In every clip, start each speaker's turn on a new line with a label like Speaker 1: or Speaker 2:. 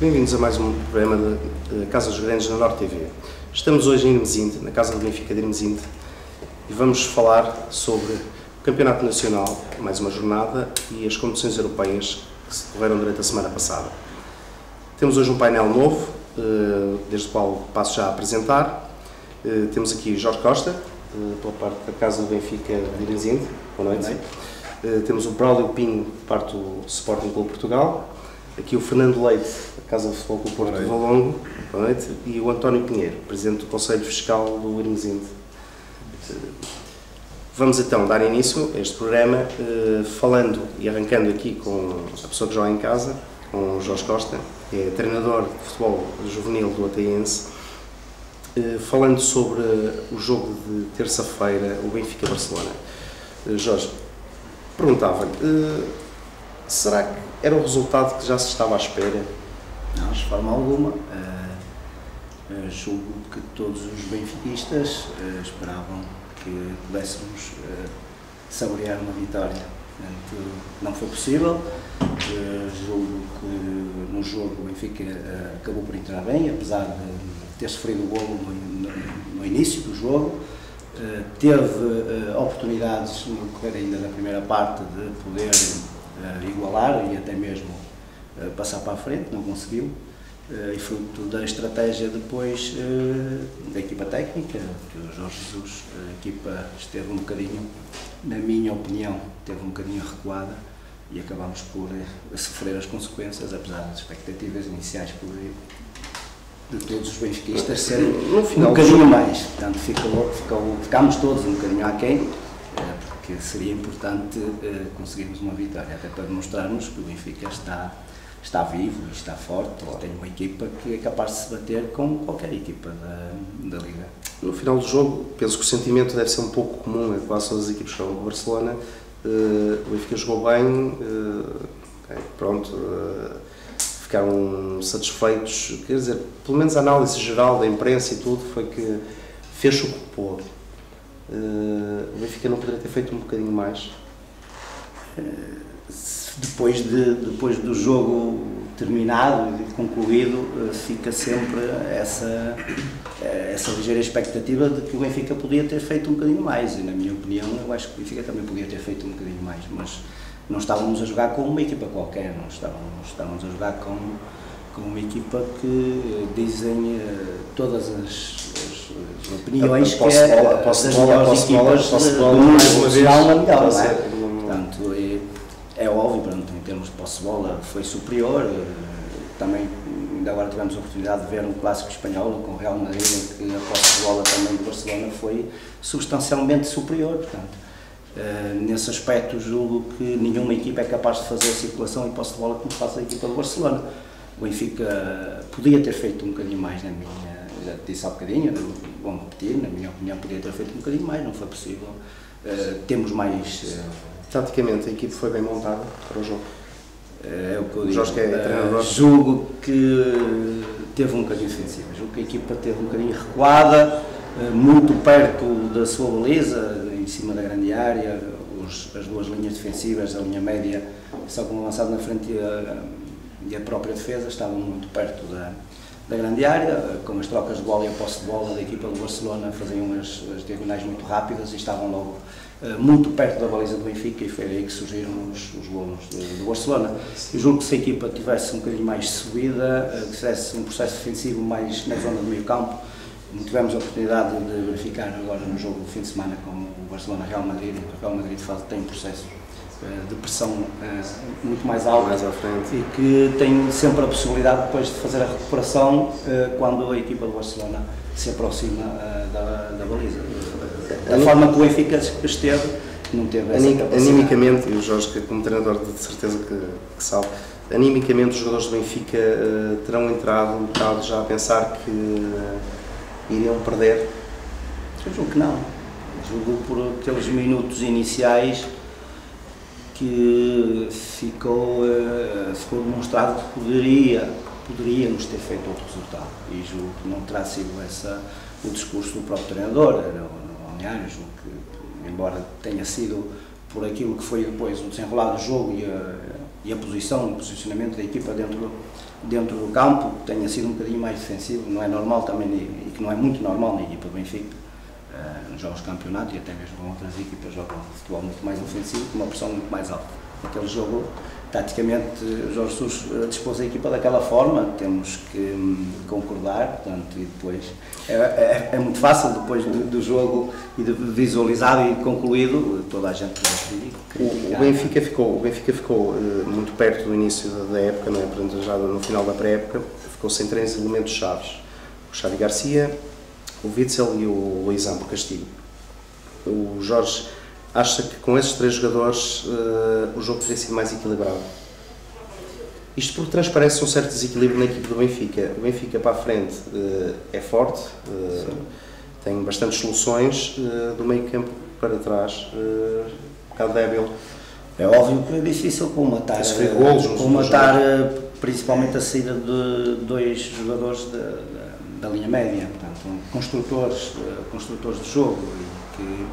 Speaker 1: Bem-vindos a mais um programa de Casa dos Grandes na Norte TV. Estamos hoje em Irmesinde, na Casa do Benfica de Irmesinde, e vamos falar sobre o Campeonato Nacional, mais uma jornada, e as competições europeias que se decorreram durante a semana passada. Temos hoje um painel novo, desde o qual passo já a apresentar. Temos aqui Jorge Costa, pela parte da Casa do Benfica de Irmesinde. Boa noite. Temos o Braulio Pinho, parte do Sporting Clube Portugal. Aqui o Fernando Leite, da Casa do Futebol Clube Porto de Valongo. Boa noite. E o António Pinheiro, Presidente do Conselho Fiscal do Irmesinde. Vamos então dar início a este programa, falando e arrancando aqui com a pessoa que joga em casa, com o Jorge Costa, que é treinador de futebol juvenil do Ataiense, falando sobre o jogo de terça-feira, o Benfica-Barcelona. Jorge, perguntava-lhe, será que era o resultado que já se estava à espera?
Speaker 2: Não, de forma alguma. Julgo que todos os benfiquistas esperavam que pudéssemos saborear uma vitória. Portanto, não foi possível. Julgo que no jogo o Benfica acabou por entrar bem, apesar de ter sofrido o golo no início do jogo. Teve oportunidades no decorrer ainda da primeira parte de poder igualar e até mesmo passar para a frente, não conseguiu, e fruto da estratégia depois da equipa técnica, que o Jorge Jesus, a equipa esteve um bocadinho, na minha opinião, esteve um bocadinho recuada e acabámos por sofrer as consequências, apesar das expectativas iniciais de todos os benfiquistas serem um bocadinho mais. Portanto, ficámos todos um bocadinho aquém, porque seria importante conseguirmos uma vitória, até para demonstrarmos que o Benfica está vivo e está forte, tem uma equipa que é capaz de se bater com qualquer equipa da Liga.
Speaker 1: No final do jogo, penso que o sentimento deve ser um pouco comum em quase todas as equipes que jogam com o Barcelona. O Benfica jogou bem, ficaram satisfeitos, quer dizer, pelo menos a análise geral da imprensa e tudo foi que fez o que pôde. O Benfica não poderia ter feito um bocadinho mais?
Speaker 2: Depois do jogo terminado e concluído, fica sempre essa ligeira expectativa de que o Benfica podia ter feito um bocadinho mais, e na minha opinião eu acho que o Benfica também podia ter feito um bocadinho mais, mas não estávamos a jogar com uma equipa qualquer, não estávamos a jogar com uma equipa que dizem todas as opiniões que é das melhores equipas do mundo mundial na melhor, não é? Portanto, é óbvio, em termos de posse de bola foi superior. Também ainda agora tivemos a oportunidade de ver um clássico espanhol com o Real Madrid, em que a posse de bola também do Barcelona foi substancialmente superior. Portanto, nesse aspecto julgo que nenhuma equipa é capaz de fazer circulação e posse de bola como faz a equipa do Barcelona. O Benfica podia ter feito um bocadinho mais, já disse há bocadinho, vou repetir, na minha opinião podia ter feito um bocadinho mais, não foi possível. Temos mais...
Speaker 1: Taticamente a equipa foi bem montada para o jogo?
Speaker 2: É o que eu digo.
Speaker 1: Jorge, que é treinador.
Speaker 2: Julgo que teve um bocadinho defensiva, julgo que a equipa teve um bocadinho recuada, muito perto da sua baliza, em cima da grande área, as duas linhas defensivas, a linha média, só com o avançado na frente e a própria defesa, estavam muito perto da grande área, com as trocas de bola e a posse de bola da equipa do Barcelona, faziam as diagonais muito rápidas e estavam logo muito perto da baliza do Benfica, e foi aí que surgiram os golos do Barcelona. Eu julgo que se a equipa tivesse um bocadinho mais subida, que fizesse um processo defensivo mais na zona do meio campo, tivemos a oportunidade de verificar agora no jogo do fim de semana com o Barcelona-Real Madrid, o Real Madrid de facto tem um processo de pressão muito mais alto,
Speaker 1: mais à frente,
Speaker 2: e que tem sempre a possibilidade depois de fazer a recuperação quando a equipa do Barcelona se aproxima da baliza. Da forma que o Benfica esteve, não teve essa capacidade.
Speaker 1: Animicamente, e o Jorge, que como treinador de certeza que sabe, animicamente os jogadores do Benfica terão entrado um bocado já a pensar que iriam perder?
Speaker 2: Eu julgo que não. Julgo por aqueles minutos iniciais que ficou demonstrado que poderíamos ter feito outro resultado, e julgo que não terá sido o discurso do próprio treinador. Balneário, julgo que, embora tenha sido por aquilo que foi depois o desenrolar do jogo e a posição, o posicionamento da equipa dentro dentro do campo tenha sido um bocadinho mais defensivo, não é normal também, e que não é muito normal na equipa do Benfica, nos jogos de campeonato e até mesmo com outras equipas jogam futebol muito mais ofensivo, com uma pressão muito mais alta. Aquele jogo, taticamente, Jorge Jesus dispôs a equipa daquela forma, temos que concordar, portanto, e depois é muito fácil, depois do jogo e de visualizado e concluído, toda a gente
Speaker 1: o Benfica ficou muito perto do início da época, não é? Portanto, já no final da pré-época, ficou sem 3 elementos chaves: o Xavi Garcia, o Witzel e o Luizão, por castigo. O Jorge acha que com esses 3 jogadores o jogo teria sido mais equilibrado. Isto porque transparece um certo desequilíbrio na equipe do Benfica. O Benfica para a frente é forte, tem bastantes soluções, do meio campo para trás, um bocado débil.
Speaker 2: É óbvio que é difícil colmatar, principalmente a saída de 2 jogadores da linha média, portanto, construtores de jogo, e que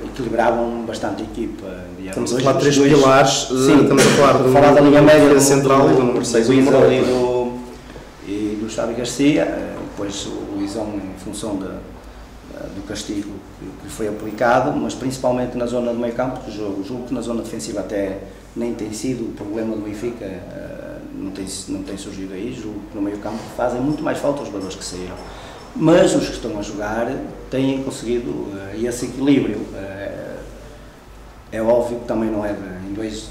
Speaker 2: equilibravam bastante a equipa.
Speaker 1: Estamos a falar de 3 pilares, estamos a falar
Speaker 2: da linha média
Speaker 1: central e do número 6
Speaker 2: e do Xavi Garcia, depois o Luizão em função do castigo que foi aplicado, mas principalmente na zona do meio campo do jogo. Julgo que na zona defensiva até nem tem sido o problema do Benfica, não tem surgido aí. Julgo que no meio campo fazem muito mais falta os jogadores que saíram. Mas os que estão a jogar têm conseguido esse equilíbrio. É óbvio que também não é em 2,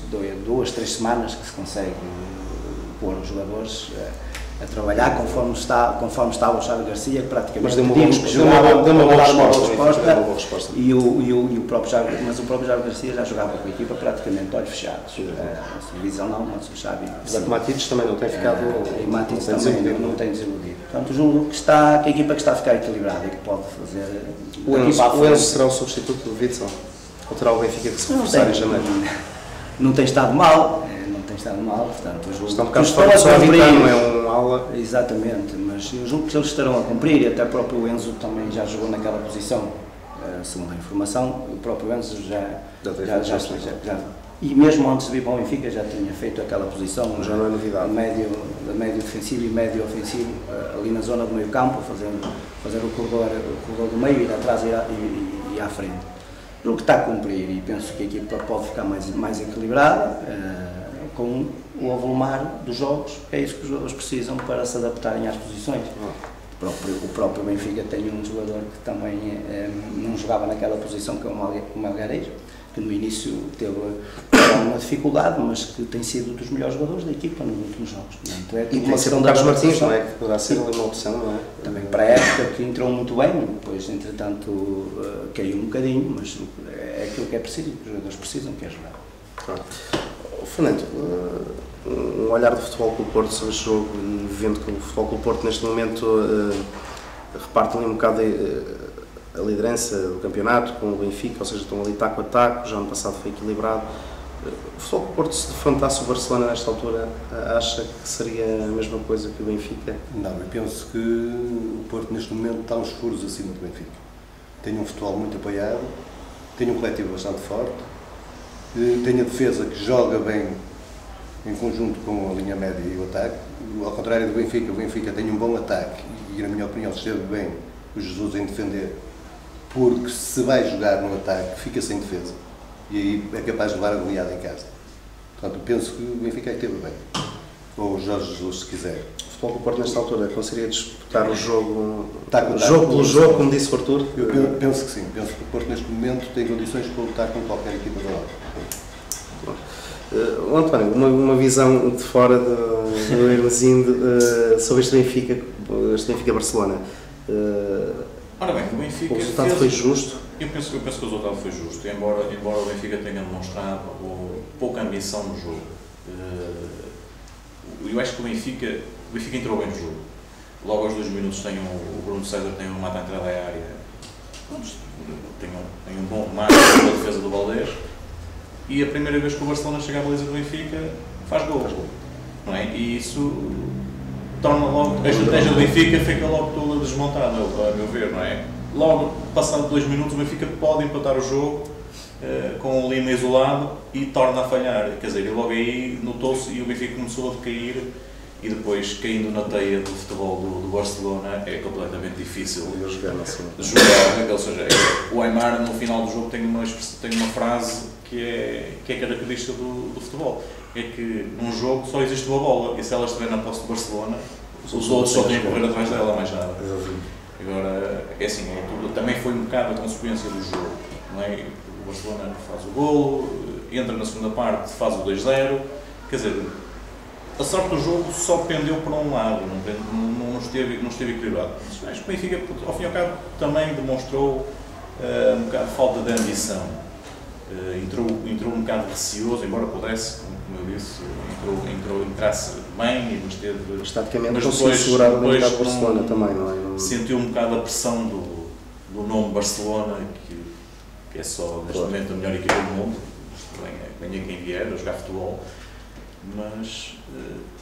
Speaker 2: 3 semanas que se consegue pôr os jogadores a trabalhar conforme estava o Xavi Garcia, que praticamente
Speaker 1: deu uma boa resposta.
Speaker 2: E o próprio Xavi Garcia já jogava com a equipa praticamente olhos fechados. A divisão não, mas o Xavi...
Speaker 1: O Matites também não tem ficado...
Speaker 2: E Matites também não tem desiludido. Portanto, julgo que a equipa que está a ficar equilibrada e que pode fazer...
Speaker 1: O Enzo será o substituto do Witzel? Ou terá o Benfica que se reforçar em janeiro?
Speaker 2: Não tem estado mal, portanto,
Speaker 1: está um bocado fora de habitar, não é um ala.
Speaker 2: Exatamente, mas eu julgo que eles estarão a cumprir, e até o próprio Enzo também já jogou naquela posição, segundo a informação. O próprio Enzo já e mesmo antes de vir para o Benfica já tinha feito aquela posição,
Speaker 1: já não é novidade,
Speaker 2: médio defensivo e médio ofensivo, ali na zona do meio campo, fazer o corredor do meio, ir atrás e à frente. O que está a cumprir, e penso que a equipa pode ficar mais equilibrada com o avolumar dos jogos, é isso que os jogadores precisam para se adaptarem às posições. O próprio Benfica tem um jogador que também não jogava naquela posição, que é o Melgarejo, que no início teve uma dificuldade, mas que tem sido dos melhores jogadores da equipa nos últimos jogos. Portanto,
Speaker 1: e uma questão Carlos Martins, não é? Que poderá ser uma opção, não é?
Speaker 2: Também para a época, que entrou muito bem, depois entretanto caiu um bocadinho, mas é aquilo que é preciso, que os jogadores precisam, que é jogar.
Speaker 1: Claro. Fernando, um olhar do Futebol Clube Porto sobre este jogo, e vendo que o Futebol Clube Porto neste momento reparte ali um bocado a liderança do campeonato com o Benfica, ou seja, estão ali taco a taco, já no passado foi equilibrado. O Futebol Clube Porto, se defrontasse o Barcelona nesta altura, acha que seria a mesma coisa que o Benfica?
Speaker 3: Não, eu penso que o Porto neste momento está uns furos acima do Benfica. Tem um futebol muito apoiado, tem um coletivo bastante forte, tem a defesa que joga bem em conjunto com a linha média e o ataque. Ao contrário do Benfica, o Benfica tem um bom ataque e, na minha opinião, esteve bem o Jesus em defender, porque se vai jogar no ataque, fica sem defesa e aí é capaz de levar a goleada em casa. Portanto, penso que o Benfica esteve bem, ou o Jorge Jesus, se quiser.
Speaker 1: O Futebol Clube Porto, nesta altura, conseguiria disputar o jogo,
Speaker 3: jogo
Speaker 1: pelo jogo, como disse o Artur?
Speaker 3: Eu penso que sim. Penso que o Porto, neste momento, tem condições para lutar com qualquer equipa da hora.
Speaker 1: António, uma visão de fora do Hermesinde sobre este Benfica-Barcelona.
Speaker 4: Ora bem, o Benfica...
Speaker 1: O resultado foi justo?
Speaker 4: Eu penso que o resultado foi justo, embora o Benfica tenha demonstrado pouca ambição no jogo. Eu acho que o Benfica entrou bem no jogo. Logo aos 2 minutos o Bruno César tem uma mata à entrada da área, tem um bom remate pela defesa do Valdés, e a primeira vez que o Barcelona chega à baliza do Benfica faz gol. Não é? E isso torna logo, a estratégia do Benfica fica logo toda desmontada, a meu ver, não é? Logo, passado 2 minutos, o Benfica pode empatar o jogo com o Lima isolado e torna a falhar. Quer dizer, logo aí notou-se e o Benfica começou a decair e depois caindo na teia do futebol do Barcelona é completamente difícil jogar. Ou seja, o Aimar no final do jogo tem uma frase que é característica do futebol, é que num jogo só existe uma bola e se ela estiver na posse do Barcelona, os outros só têm que correr atrás dela, mais nada. Agora, é assim, também foi um bocado a consequência do jogo, não é? O Barcelona faz o golo, entra na segunda parte, faz o 2-0, quer dizer, a sorte do jogo só pendeu para um lado, não esteve equilibrado. Mas o Benfica, ao fim e ao cabo, também demonstrou um bocado de falta de ambição. Entrou um bocado receoso, embora pudesse, como eu disse, entrasse bem, mas teve...
Speaker 1: Estaticamente conseguiu segurar o mercado Barcelona também, não é?
Speaker 4: Sentiu um bocado a pressão do nome Barcelona, que é só, neste momento, a melhor equipa do mundo. Venha quem vier a jogar futebol. Mas,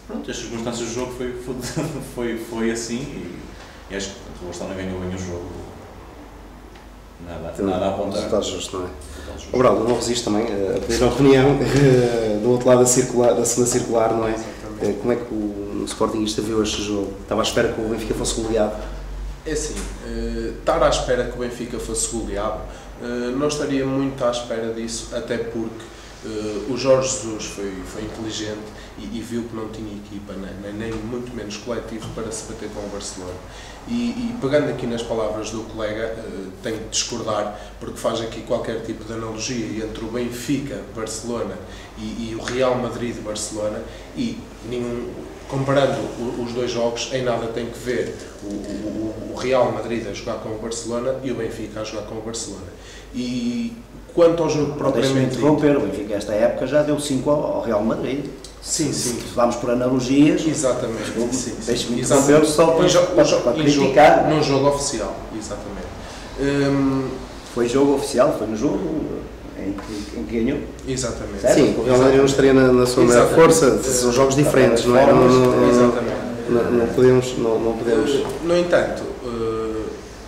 Speaker 4: pronto, as circunstâncias do jogo foi assim e acho que o Barcelona ganhou bem o jogo. Nada a apontar.
Speaker 1: Resultado justo, não é? O Braldo, não resiste também a pedir a opinião do outro lado da segunda circular, não é? Como é que o Sportingista viu este jogo? Estava à espera que o Benfica fosse goleado?
Speaker 5: É assim, estar à espera que o Benfica fosse goleado, não estaria muito à espera disso, até porque o Jorge Jesus foi inteligente e viu que não tinha equipa, nem muito menos coletivo para se bater com o Barcelona. E pegando aqui nas palavras do colega, tenho que discordar, porque faz aqui qualquer tipo de analogia entre o Benfica, Barcelona e o Real Madrid, Barcelona, e comparando os dois jogos, em nada tem que ver o Real Madrid a jogar com o Barcelona e o Benfica a jogar com o Barcelona. E quanto ao jogo propriamente dito...
Speaker 2: o Benfica esta época já deu 5 ao Real Madrid.
Speaker 5: Sim.
Speaker 2: Se vamos por analogias...
Speaker 5: Exatamente.
Speaker 2: Deixe-me interromper só para criticar.
Speaker 5: Num jogo oficial, exatamente.
Speaker 2: Foi jogo oficial, foi no jogo em que ganhou.
Speaker 5: Exatamente.
Speaker 2: Certo?
Speaker 1: Sim, o Real Madrid não estaria na sua maior força, são jogos diferentes, não é? Não podemos...
Speaker 5: No entanto,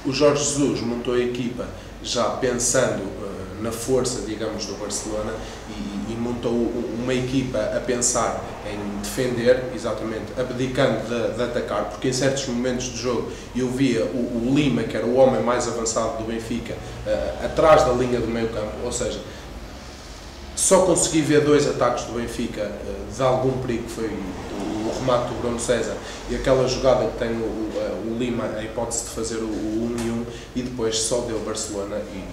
Speaker 5: o Jorge Jesus montou a equipa já pensando na força, digamos, do Barcelona e montou uma equipa a pensar em defender, exatamente, abdicando de atacar, porque em certos momentos do jogo eu via o Lima, que era o homem mais avançado do Benfica, atrás da linha do meio campo, ou seja, só consegui ver 2 ataques do Benfica de algum perigo, que foi o remate do Bruno César e aquela jogada que tem o Lima, a hipótese de fazer o 1-1, e depois só deu Barcelona e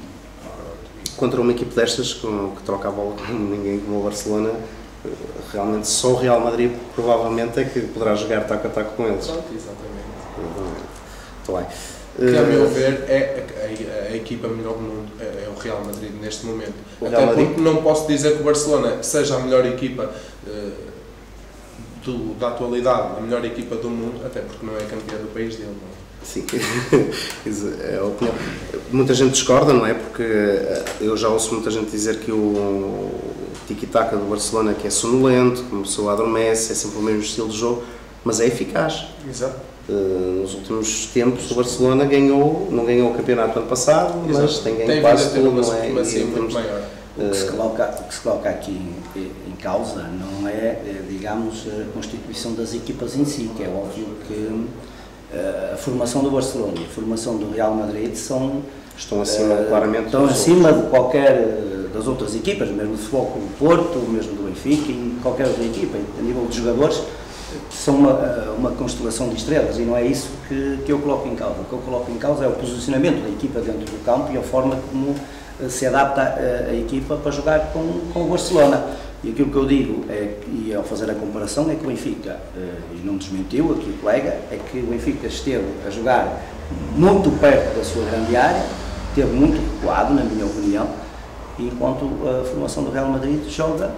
Speaker 5: pronto.
Speaker 1: Contra uma equipe destas, que troca a bola com ninguém como o Barcelona, realmente só o Real Madrid provavelmente é que poderá jogar taco a taco com eles.
Speaker 5: Pronto, exatamente.
Speaker 1: Muito bem.
Speaker 5: Que, a meu ver, é a equipa melhor do mundo, é o Real Madrid neste momento. Até porque não posso dizer que o Barcelona seja a melhor equipa da atualidade, a melhor equipa do mundo, até porque não é campeão do país dele. Não é?
Speaker 1: Sim, é a opinião. Muita gente discorda, não é? Porque eu já ouço muita gente dizer que o tiki-taka do Barcelona que é sonolento, começou a adormece, é sempre o mesmo estilo de jogo, mas é eficaz.
Speaker 5: Exato.
Speaker 1: Nos últimos tempos o Barcelona não ganhou o campeonato ano passado, mas tem ganho quase tudo, não é?
Speaker 5: Muito maior.
Speaker 2: O que se coloca aqui em causa não é, digamos, a constituição das equipas em si, que é óbvio que a formação do Barcelona e a formação do Real Madrid
Speaker 1: estão acima, claramente,
Speaker 2: estão acima de qualquer das outras equipas, mesmo do Futebol Clube do Porto, mesmo do Benfica e qualquer outra equipa, a nível de jogadores, são uma constelação de estrelas, e não é isso que eu coloco em causa. O que eu coloco em causa é o posicionamento da equipa dentro do campo e a forma como se adapta a equipa para jogar com o Barcelona. E aquilo que eu digo, e ao fazer a comparação, é que o Benfica, e não desmentiu aqui o colega, é que o Benfica esteve a jogar muito perto da sua grande área, esteve muito recuado, na minha opinião, enquanto a formação do Real Madrid joga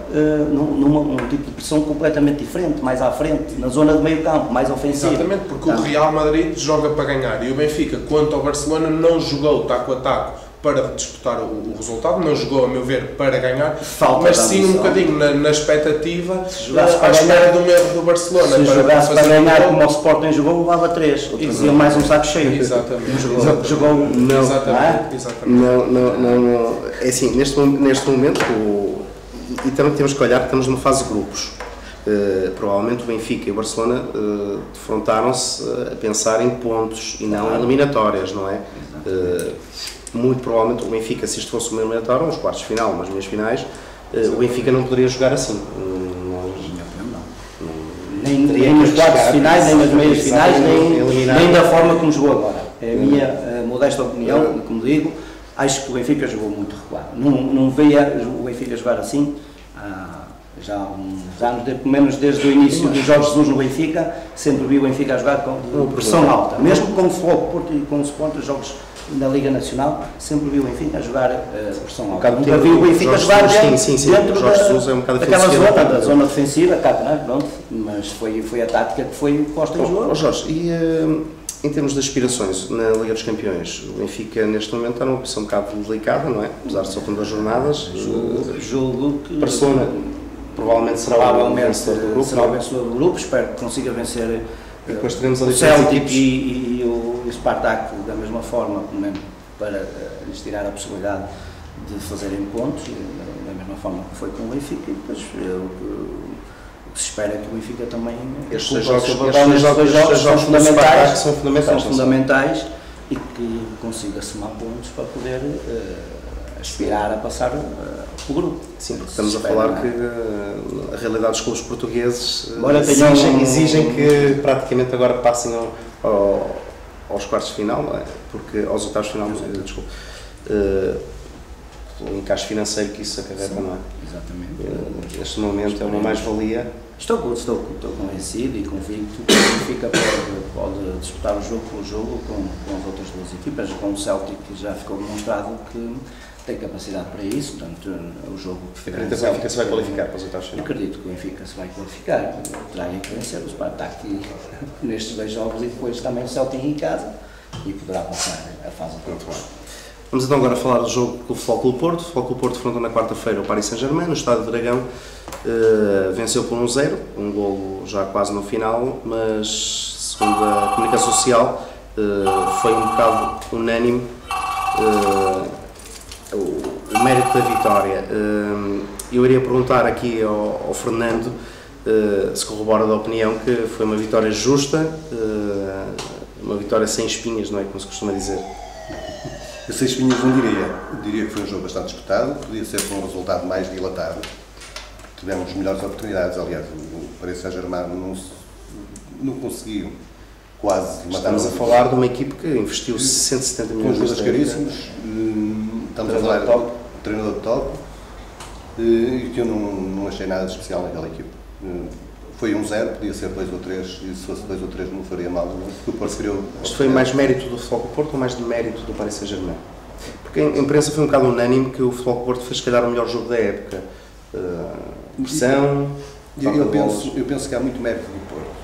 Speaker 2: num tipo de pressão completamente diferente, mais à frente, na zona de meio campo, mais ofensiva.
Speaker 5: Exatamente, porque o Real Madrid joga para ganhar e o Benfica, quanto ao Barcelona, não jogou taco a taco para disputar o resultado, não jogou, a meu ver, para ganhar, mas sim um bocadinho na expectativa, à espera do erro do Barcelona.
Speaker 2: Se jogasse para ganhar como o Sporting jogou, levava 3, ou trazia mais um saco cheio.
Speaker 5: Exatamente.
Speaker 2: Jogou
Speaker 1: não.
Speaker 5: Exatamente.
Speaker 1: Não. É assim, neste momento, e também temos que olhar que estamos numa fase de grupos. provavelmente o Benfica e o Barcelona defrontaram-se a pensar em pontos e não em eliminatórias, não é? Muito provavelmente o Benfica, se isto fosse uma eliminatória, uns quartos de final, umas meias finais, o Benfica não poderia jogar assim.
Speaker 2: Nem nos quartos finais, nem nas meias finais, nem da forma como jogou agora. É a minha modesta opinião, como digo, acho que o Benfica jogou muito recuado. Não via o Benfica jogar assim já há uns anos, pelo menos desde o início do Jorge Jesus no Benfica, sempre vi o Benfica a jogar com pressão alta. Mesmo com o Futebol Porto e com o Sport, os jogos na Liga Nacional, sempre vi o Benfica a jogar pressão alta. Nunca vi o Benfica a jogar dentro daquela zona defensiva, pronto, mas foi a tática que foi posta em jogo.
Speaker 1: Jorge, e em termos de aspirações na Liga dos Campeões, o Benfica neste momento está numa posição um bocado delicada, não é? Apesar de só ter 2 jornadas.
Speaker 2: Julgo que
Speaker 1: Barcelona provavelmente será o vencedor do grupo.
Speaker 2: Será o vencedor do grupo, espero que consiga vencer
Speaker 1: depois teremos
Speaker 2: o Celtic e o Spartak da mesma forma, para lhes tirar a possibilidade de fazerem pontos, da mesma forma que foi com o Benfica, e depois o que se espera é que o Benfica também
Speaker 1: estes dois jogos são fundamentais
Speaker 2: e que consiga somar pontos para poder aspirar a passar o grupo.
Speaker 1: Sim, porque estamos a falar que a realidade dos clubes portugueses exigem que praticamente agora passem aos quartos de final, não é? Porque aos oitavos de final, desculpa, o encaixe financeiro que isso acarreta, não é?
Speaker 2: Exatamente.
Speaker 1: Neste momento é uma mais-valia.
Speaker 2: Estou convencido e convicto que o Benfica pode disputar o jogo pelo jogo com as outras 2 equipas, com o Celtic, que já ficou demonstrado que tem capacidade para isso, portanto, o jogo que
Speaker 1: acredita que o Benfica se vai qualificar para os oitavos de final?
Speaker 2: Acredito que o Benfica se vai qualificar, terá que vencer o Spartak nestes 2 jogos e depois também o Celtic em casa e poderá passar a fase atual.
Speaker 1: Vamos então agora falar do jogo com o Futebol Clube Porto. O Futebol Clube Porto defrontou na quarta-feira o Paris Saint-Germain, no Estádio do Dragão, venceu por 1-0, um golo já quase no final, mas segundo a comunicação social foi um bocado unânime o mérito da vitória. Eu iria perguntar aqui ao Fernando se corrobora da opinião que foi uma vitória justa, uma vitória sem espinhas, não é como se costuma dizer?
Speaker 3: Eu sem espinhas não diria que foi um jogo bastante disputado, podia ser com um resultado mais dilatado, tivemos melhores oportunidades, aliás, o Paris Saint-Germain não conseguiu quase matar.
Speaker 1: Estamos a falar de uma equipe que investiu 170 milhões de euros.
Speaker 3: Com caríssimos, estamos a falar de treinador de top, e que eu não achei nada de especial naquela equipe. Foi 1-0, podia ser 2 ou 3, e se fosse 2 ou 3 não faria mal, porque o Porto criou...
Speaker 1: Isto foi mais mérito do Futebol Porto ou mais de mérito do Paris Saint-Germain? Porque a imprensa foi um bocado unânime que o Futebol Porto fez, se calhar, o melhor jogo da época. Pressão...
Speaker 3: Eu penso que há muito mérito do Porto.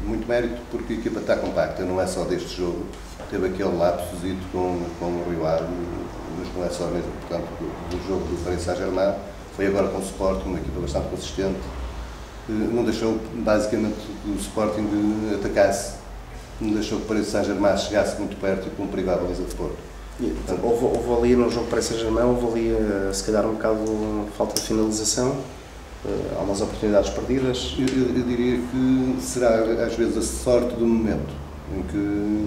Speaker 3: Muito mérito porque a equipa está compacta, não é só deste jogo. Teve aquele lapsozito com o Rio Ave, mas não é só mesmo, portanto, do jogo do Paris Saint-Germain. Foi agora com o Sporting, uma equipa bastante consistente. Não deixou, basicamente, que o Sporting atacasse, não deixou que o Paris Saint-Germain chegasse muito perto e com perigo à baliza de Porto.
Speaker 1: Portanto, houve ali no jogo Paris Saint-Germain, houve ali, se calhar, um bocado de falta de finalização, há umas oportunidades perdidas.
Speaker 3: Eu diria que será, às vezes, a sorte do momento, em que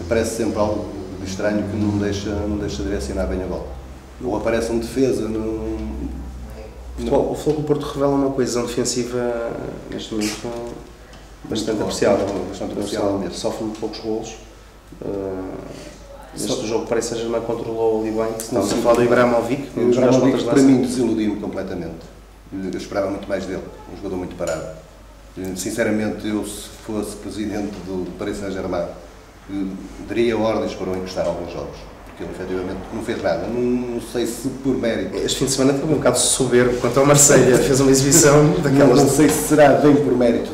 Speaker 3: aparece sempre algo de estranho que não deixa direcionar bem a bola. Ou aparece um defesa,
Speaker 1: O Futebol Porto revela uma coesão defensiva neste momento bastante apreciável. Sofre muito poucos golos. Neste jogo parece que a Saint-Germain controlou ali bem. Estamos a falar do Ibrahimovic.
Speaker 3: O Ibrahimovic para mim desiludiu-me completamente. Eu esperava muito mais dele, um jogador muito parado. Sinceramente, eu se fosse presidente do Paris Saint-Germain, daria ordens para o encostar alguns jogos. Porque ele efetivamente não fez nada, não sei se por mérito.
Speaker 1: Este fim de semana teve um bocado soberbo quanto ao Marselha, fez uma exibição daquelas...
Speaker 3: Não sei se será bem por mérito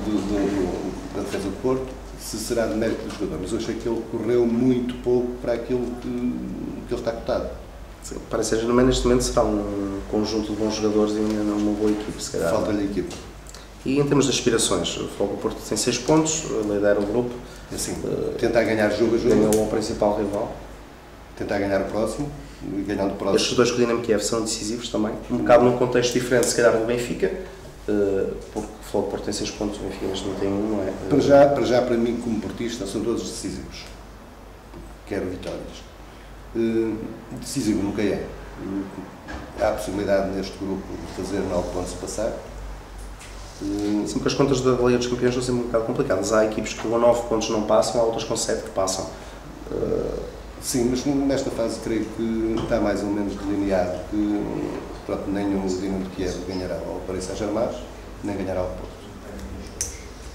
Speaker 3: da defesa do Porto, se será de mérito do jogador, mas eu achei que ele correu muito pouco para aquilo que ele está cotado.
Speaker 1: Para ser Saint-Germain neste momento será um conjunto de bons jogadores e ainda não uma boa equipe, se calhar.
Speaker 3: Falta-lhe a equipe.
Speaker 1: E em termos de aspirações, o Futebol Porto tem 6 pontos, lidera o grupo.
Speaker 3: Assim, tentar ganhar jogo a jogo.
Speaker 1: Ganhou o principal rival.
Speaker 3: Tentar ganhar o próximo, e ganhando o próximo.
Speaker 1: Estes dois com o Dinamo Kiev são decisivos também, um bocado num contexto diferente, se calhar, do Benfica, porque o Futebol do Porto tem 6 pontos, o Benfica neste não tem 1, não é?
Speaker 3: Para já, para mim, como portista, são todos decisivos. Quero vitórias. Decisivo nunca é. Há a possibilidade neste grupo de fazer 9 pontos e passar.
Speaker 1: Sim, porque as contas da Liga dos Campeões são sempre um bocado complicadas. Há equipes que com 9 pontos não passam, há outras com 7 que passam.
Speaker 3: Sim, mas nesta fase creio que está mais ou menos delineado que pronto, nem o Dinamo de Kiev ganhará ao Paris Saint-Germain, nem ganhará ao Porto.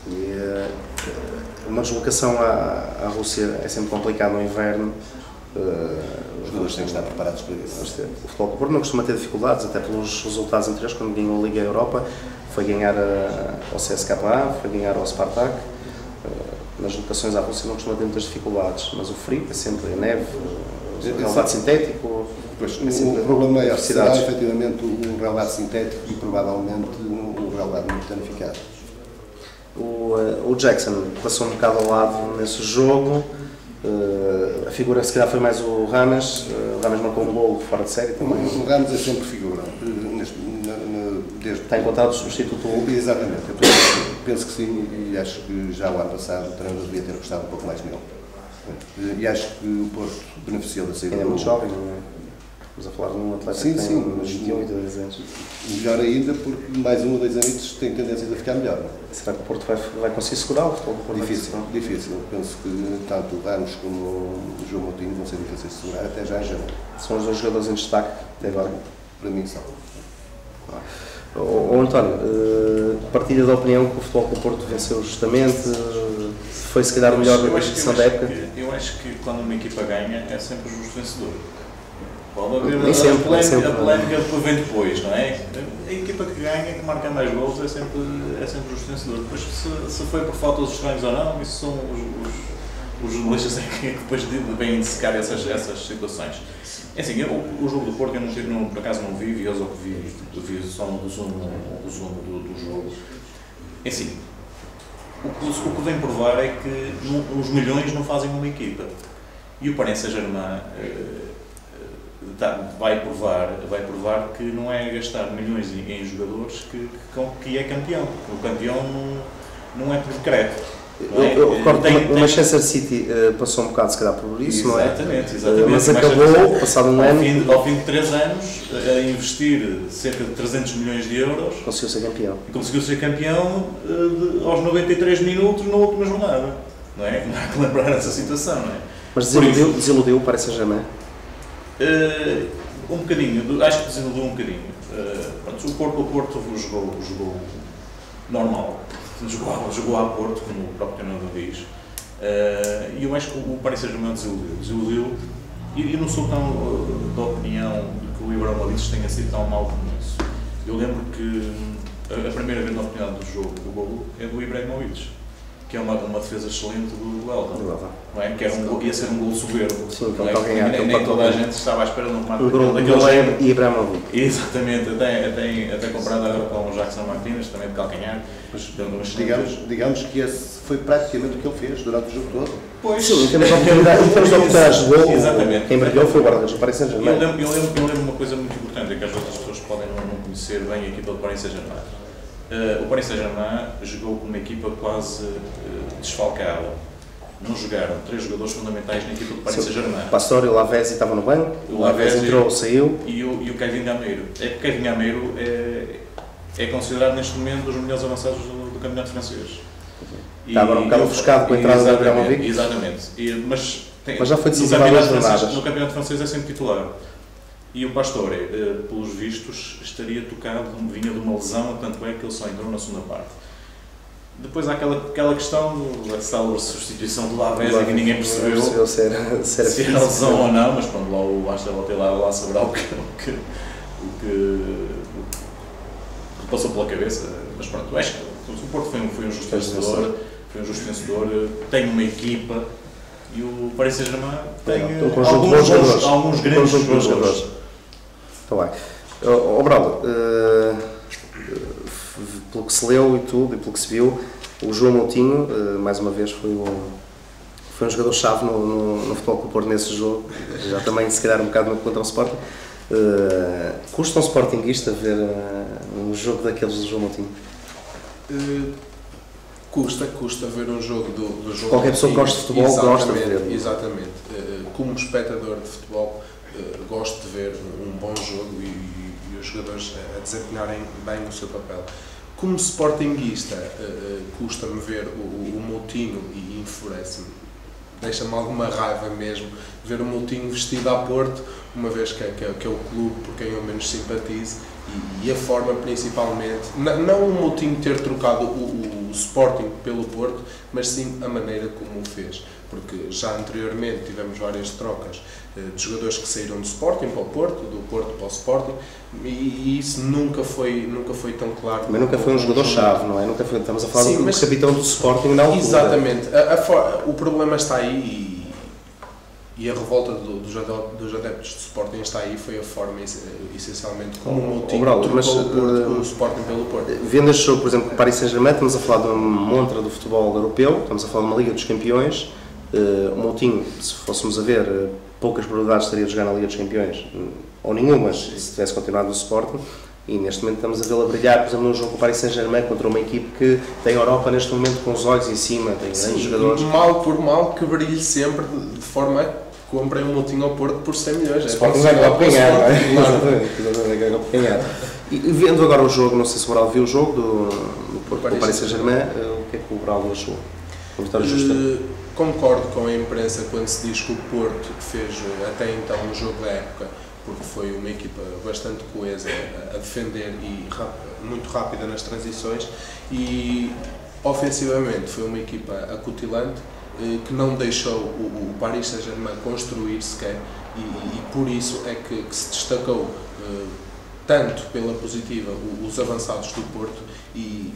Speaker 1: E uma deslocação à Rússia é sempre complicado no inverno.
Speaker 3: Os jogadores têm que estar preparados para isso.
Speaker 1: O Futebol do Porto não costuma ter dificuldades, até pelos resultados anteriores, quando ganhou a Liga Europa, foi ganhar ao CSKA, foi ganhar ao Spartak. Nas locações à Rússia não costuma ter muitas dificuldades, mas o frio é sempre a neve, o relevado sintético.
Speaker 3: Pois,
Speaker 1: é sempre
Speaker 3: o problema maior será
Speaker 1: cidades.
Speaker 3: efetivamente o relevado sintético e provavelmente o relevado muito danificado.
Speaker 1: O Jackson passou um bocado ao lado nesse jogo. A figura se calhar foi mais o Rames. O Rames marcou um golo fora de série também.
Speaker 3: O Ramos é sempre figura.
Speaker 1: Está encontrado o substituto.
Speaker 3: Exatamente. Eu penso que sim e acho que já o ano passado o treinador devia ter apostado um pouco mais nele. E acho que o Porto beneficiou da saída.
Speaker 1: Ainda é muito jovem, não é? Estamos a falar de um atleta
Speaker 3: Sim,
Speaker 1: que tem
Speaker 3: sim, mas
Speaker 1: 21 e 22 anos.
Speaker 3: Melhor ainda porque mais 1 ou 2 anos tem tendência a ficar melhor.
Speaker 1: Será que o Porto vai conseguir segurar o Futebol do Porto?
Speaker 3: Difícil. Penso que tanto o Ramos como o João Moutinho vão ser difíceis de segurar até já em janeiro.
Speaker 1: São os 2 jogadores em destaque até agora.
Speaker 3: Para mim são.
Speaker 1: António, partilha da opinião que o Futebol do Porto venceu justamente, foi se calhar o melhor da competição da época?
Speaker 4: Eu acho que quando uma equipa ganha é sempre o justo vencedor. Pode haver a polémica que vem depois, não é? A equipa que ganha, que marca mais gols, é sempre o justo vencedor. Depois, se foi por falta dos estranhos ou não, isso são os jornalistas que depois vêm dissecar essas situações. É assim, o jogo do Porto, eu por acaso não vi, vi só um resumo do jogo. É assim, o que vem provar é que os milhões não fazem uma equipa. E o Paris Saint-Germain vai provar que não é gastar milhões em jogadores que é campeão. O campeão não é por decreto.
Speaker 1: Eu recordo que o Manchester City passou um bocado, se calhar, por isso, não é?
Speaker 4: Exatamente.
Speaker 1: Mas acabou, passado um ano...
Speaker 4: Ao fim de 3 anos, a investir cerca de 300 milhões de euros...
Speaker 1: Conseguiu ser campeão.
Speaker 4: E conseguiu ser campeão aos 93 minutos na última jornada. Não é? Não há que lembrar essa situação, não é?
Speaker 1: Mas desiludiu o Paris Saint-Germain?
Speaker 4: Um bocadinho, acho que desiludiu um bocadinho. O Porto jogou normal. Jogou a Porto, como o próprio treinador diz, e eu acho que o Paris Saint-Germain desiludiu e não sou tão da opinião de que o Ibrahimovic tenha sido tão mau como isso. Eu lembro que a primeira grande oportunidade do jogo, do golo, é do Ibrahimovic, que é uma defesa excelente do Elton, não é? Que ia ser um golo soberbo.
Speaker 1: Sim,
Speaker 4: nem toda a gente estava à espera de um remate
Speaker 1: daquele género. E Ibrahimovic.
Speaker 4: Exatamente, até comprado com o Jackson Martínez, também de calcanhar.
Speaker 3: Digamos que esse foi praticamente o que ele fez durante o jogo todo.
Speaker 4: Pois.
Speaker 1: Sim, em termos de oportunidades de gol,
Speaker 4: exatamente.
Speaker 1: Quem brilhou foi o guarda-redes do Paris Saint-Germain.
Speaker 4: Eu lembro uma coisa muito importante, é que às vezes as pessoas podem não conhecer bem a equipa do Paris Saint-Germain. O Paris Saint-Germain jogou com uma equipa quase desfalcada. Não jogaram 3 jogadores fundamentais na equipa do Paris Saint-Germain.
Speaker 1: O Pastore e o Lavezzi estavam no banco, o Lavezzi entrou, saiu.
Speaker 4: E o Kevin Gameiro. É que o Kevin Gameiro é considerado neste momento dos melhores avançados do campeonato francês.
Speaker 1: Está agora um bocado ofuscado com a entrada do Ibrahimovic.
Speaker 4: Exatamente. Mas
Speaker 1: já foi decisivo há 2 jornadas.
Speaker 4: No campeonato francês é sempre titular. E o Pastore, pelos vistos, estaria tocado, vinha de uma lesão, tanto é que ele só entrou na segunda parte. Depois há aquela questão da célebre substituição do Lavezzi, que ninguém percebeu
Speaker 1: se era
Speaker 4: lesão ou não, mas quando lá o Ancelotti lá saberá o que passou pela cabeça. Mas pronto, acho que o Porto foi um justo vencedor, tem uma equipa e o Paris Saint-Germain tem alguns grandes jogadores.
Speaker 1: Está bem. Brado, pelo que se leu e tudo, e pelo que se viu, o João Moutinho, mais uma vez, foi um jogador-chave no Futebol do Porto nesse jogo, já também se calhar um bocado contra o Sporting. Custa um sportinguista ver um jogo daqueles do João Moutinho?
Speaker 5: Custa ver um jogo do João.
Speaker 1: Qualquer pessoa que gosta de futebol gosta de ver.
Speaker 5: Exatamente. Como espectador de futebol, gosto de ver um bom jogo e os jogadores a desempenharem bem o seu papel. Como sportinguista, custa-me ver o Moutinho e enfurece-me. Deixa-me alguma raiva mesmo ver o Moutinho vestido a Porto, uma vez que é o clube por quem eu menos simpatizo, e a forma principalmente, não o Moutinho ter trocado o Sporting pelo Porto, mas sim a maneira como o fez, porque já anteriormente tivemos várias trocas de jogadores que saíram do Sporting para o Porto, do Porto para o Sporting, e isso nunca foi tão claro.
Speaker 1: Mas nunca foi um jogador-chave, não é? Nunca foi, estamos a falar do capitão do Sporting na altura.
Speaker 5: Exatamente. O problema está aí e a revolta dos adeptos do Sporting está aí, foi a forma essencialmente como o Moutinho trocou o Sporting pelo Porto.
Speaker 1: Vendo este jogo, por exemplo, com o Paris Saint-Germain, estamos a falar de uma montra do futebol europeu, estamos a falar de uma Liga dos Campeões. O Moutinho, se fôssemos a ver, poucas probabilidades teria de jogar na Liga dos Campeões, ou nenhuma, se tivesse continuado no Sporting. E neste momento estamos a vê-la brilhar, por exemplo, num jogo com o Paris Saint-Germain contra uma equipe que tem a Europa neste momento com os olhos em cima, tem grandes jogadores.
Speaker 5: Mal por mal que brilhe sempre de forma a comprem um Moutinho ao Porto por 100 milhões.
Speaker 1: O Sporting vai ganhar, não é? Exatamente, vai ganhar. E vendo agora o jogo, não sei se o Brau viu o jogo do Porto com o Paris Saint-Germain, o que é que o Brau achou? Uma vitória justa?
Speaker 5: Concordo com a imprensa quando se diz que o Porto fez até então o jogo da época, porque foi uma equipa bastante coesa a defender e muito rápida nas transições, e ofensivamente foi uma equipa acutilante, que não deixou o Paris Saint-Germain construir sequer, e por isso é que se destacou tanto pela positiva os avançados do Porto e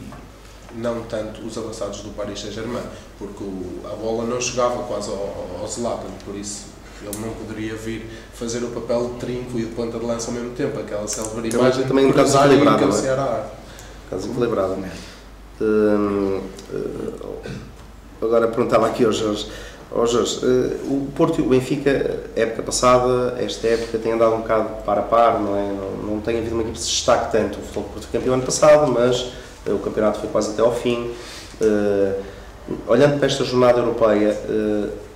Speaker 5: não tanto os avançados do Paris Saint-Germain, porque a bola não chegava quase ao Zlatan, por isso ele não poderia vir fazer o papel de trinco e de ponta de lança ao mesmo tempo, aquela célere imagem
Speaker 1: também
Speaker 5: de cruzar e cabecear a área.
Speaker 1: Caso equilibrado. Agora perguntava aqui ao Jorge, o Porto e o Benfica, época passada, esta época, tem andado um bocado par a par, não é? Não tem havido uma equipe que se destaque tanto. O Futebol Porto foi campeão ano passado, mas o campeonato foi quase até ao fim. Olhando para esta jornada europeia,